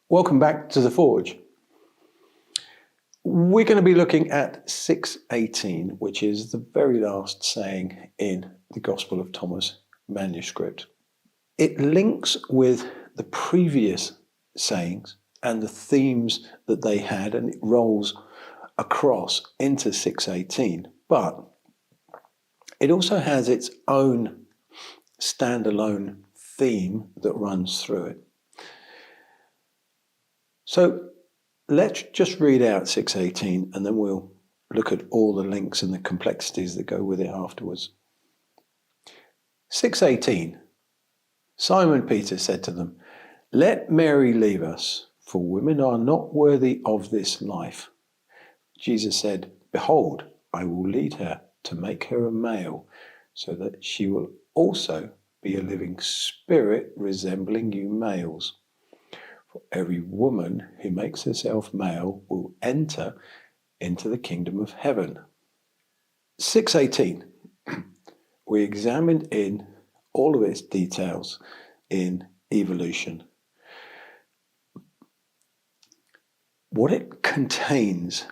Welcome back to The Forge. We're going to be looking at 6:18, which is the very last saying in the Gospel of Thomas manuscript. It links with the previous sayings and the themes that they had, and it rolls across into 6:18. But it also has its own standalone theme that runs through it. So let's just read out 6:18 and then we'll look at all the links and the complexities that go with it afterwards. 6:18, Simon Peter said to them, "Let Mary leave us, for women are not worthy of this life." Jesus said, "Behold, I will lead her to make her a male, so that she will also be a living spirit resembling you males. For every woman who makes herself male will enter into the kingdom of heaven." 6:18, we examined in all of its details in evolution. What it contains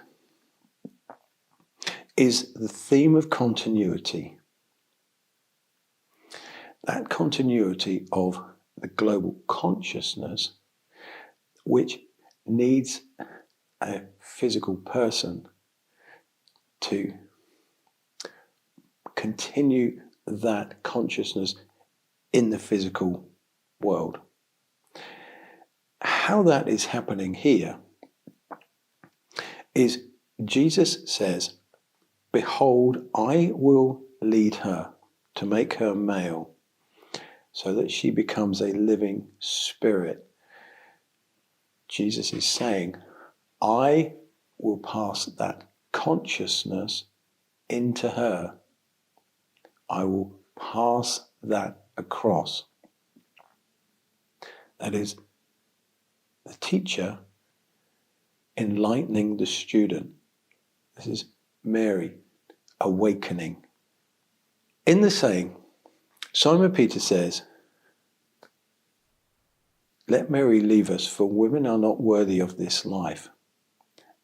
is the theme of continuity. That continuity of the global consciousness, which needs a physical person to continue that consciousness in the physical world. How that is happening here is Jesus says, "Behold, I will lead her to make her male, so that she becomes a living spirit." Jesus is saying, I will pass that consciousness into her. I will pass that across. That is the teacher enlightening the student. This is Mary awakening. In the saying, Simon Peter says, "Let Mary leave us, for women are not worthy of this life."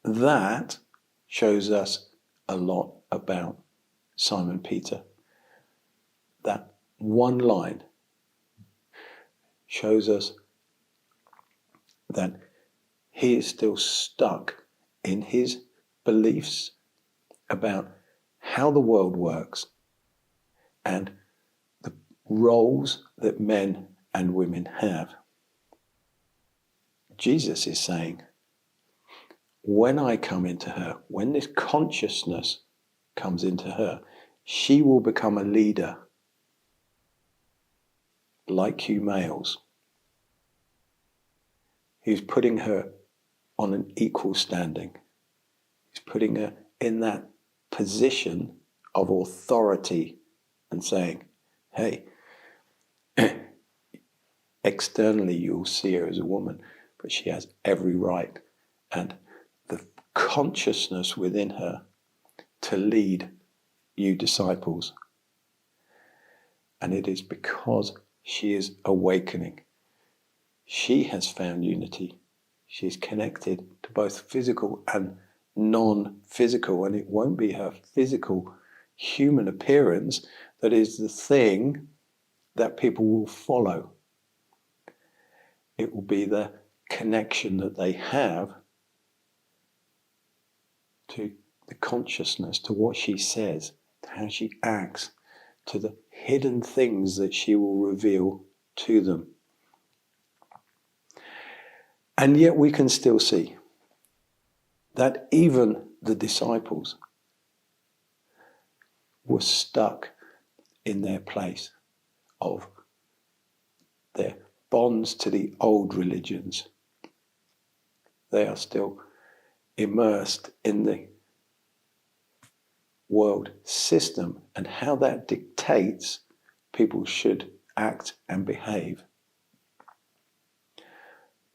That shows us a lot about Simon Peter. That one line shows us that he is still stuck in his beliefs about how the world works and the roles that men and women have. Jesus is saying, when I come into her, when this consciousness comes into her, she will become a leader like you males. He's putting her on an equal standing. He's putting her in that position of authority and saying, hey, externally you'll see her as a woman, but she has every right and the consciousness within her to lead you disciples. And it is because she is awakening. She has found unity. She is connected to both physical and non-physical, and it won't be her physical human appearance that is the thing that people will follow. It will be the connection that they have to the consciousness, to what she says, to how she acts, to the hidden things that she will reveal to them. And yet we can still see that even the disciples were stuck in their place of their bonds to the old religions. They are still immersed in the world system and how that dictates people should act and behave.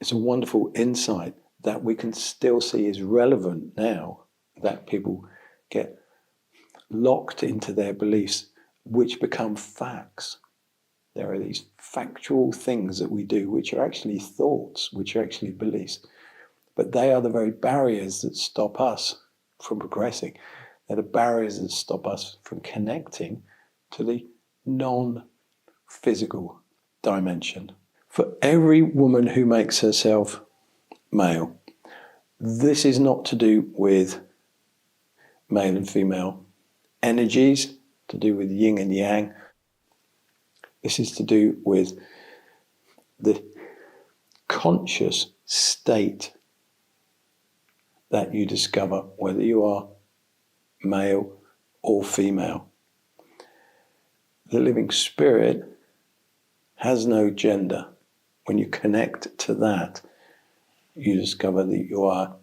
It's a wonderful insight that we can still see is relevant now, that people get locked into their beliefs, which become facts. There are these factual things that we do which are actually thoughts, which are actually beliefs. But they are the very barriers that stop us from progressing. They're the barriers that stop us from connecting to the non-physical dimension. For every woman who makes herself male, this is not to do with male and female energies, to do with yin and yang. This is to do with the conscious state that you discover, whether you are male or female. The living spirit has no gender. When you connect to that, you discover that you are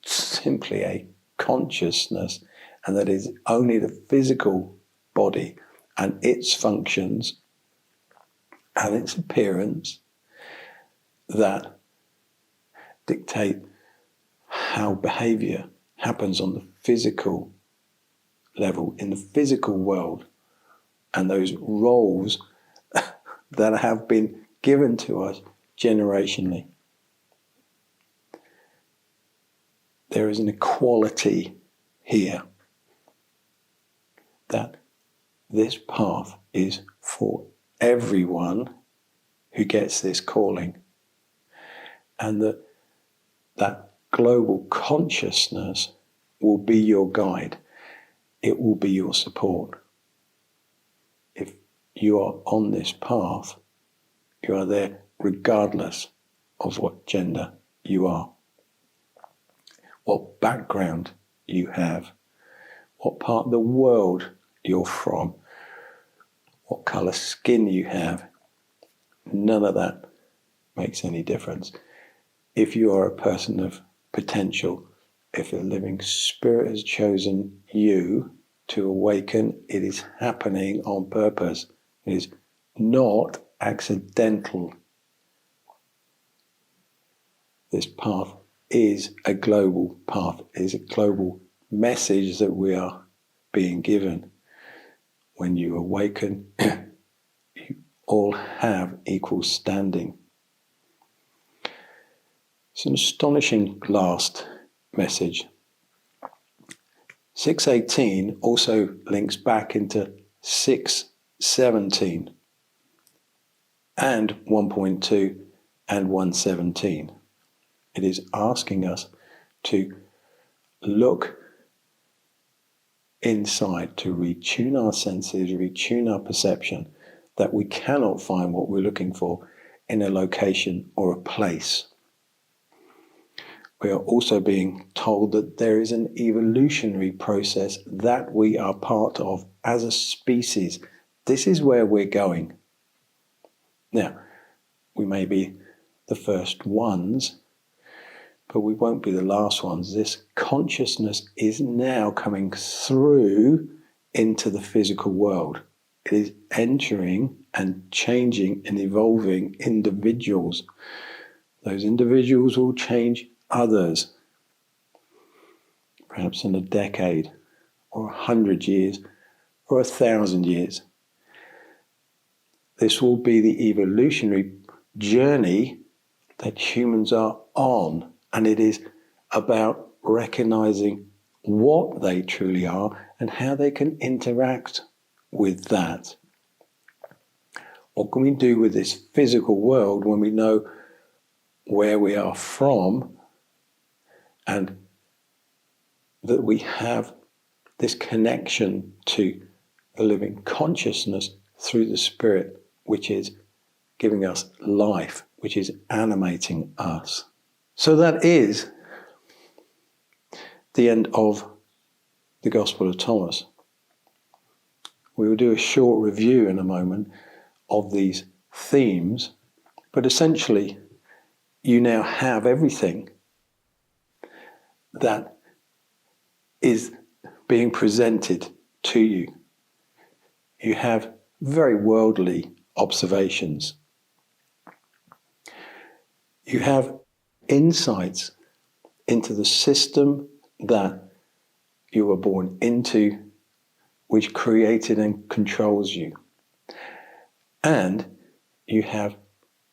simply a consciousness, and that is only the physical body and its functions and its appearance that dictate how behavior happens on the physical level, in the physical world, and those roles that have been given to us generationally. There is an equality here, that this path is for everyone who gets this calling, and that global consciousness will be your guide. It will be your support. If you are on this path, you are there regardless of what gender you are, what background you have, what part of the world you're from, what colour skin you have. None of that makes any difference. If you are a person of potential, if the living spirit has chosen you to awaken, it is happening on purpose. It is not accidental. This path is a global path. It is a global message that we are being given. When you awaken, you all have equal standing. It's an astonishing last message. 6:18 also links back into 6:17 and 1.2 and 1:17. It is asking us to look inside, to retune our senses, retune our perception, that we cannot find what we're looking for in a location or a place. We are also being told that there is an evolutionary process that we are part of as a species. This is where we're going. Now, we may be the first ones, but we won't be the last ones. This consciousness is now coming through into the physical world. It is entering and changing and evolving individuals. Those individuals will change others, perhaps in a decade or 100 years or 1,000 years. This will be the evolutionary journey that humans are on, and it is about recognizing what they truly are and how they can interact with that. What can we do with this physical world when we know where we are from, and that we have this connection to the living consciousness through the spirit, which is giving us life, which is animating us. So that is the end of the Gospel of Thomas. We will do a short review in a moment of these themes, but essentially you now have everything that is being presented to you. You have very worldly observations. You have insights into the system that you were born into, which created and controls you. And you have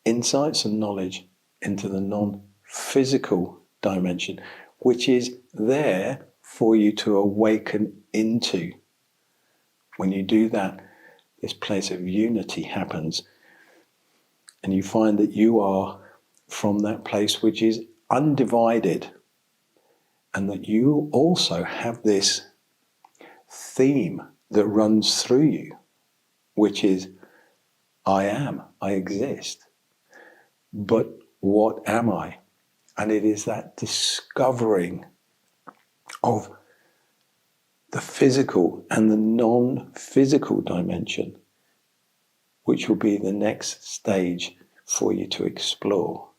insights and knowledge into the non-physical dimension, which is there for you to awaken into. When you do that, this place of unity happens, and you find that you are from that place which is undivided, and that you also have this theme that runs through you, which is, I am, I exist. But what am I? And it is that discovering of the physical and the non-physical dimension which will be the next stage for you to explore.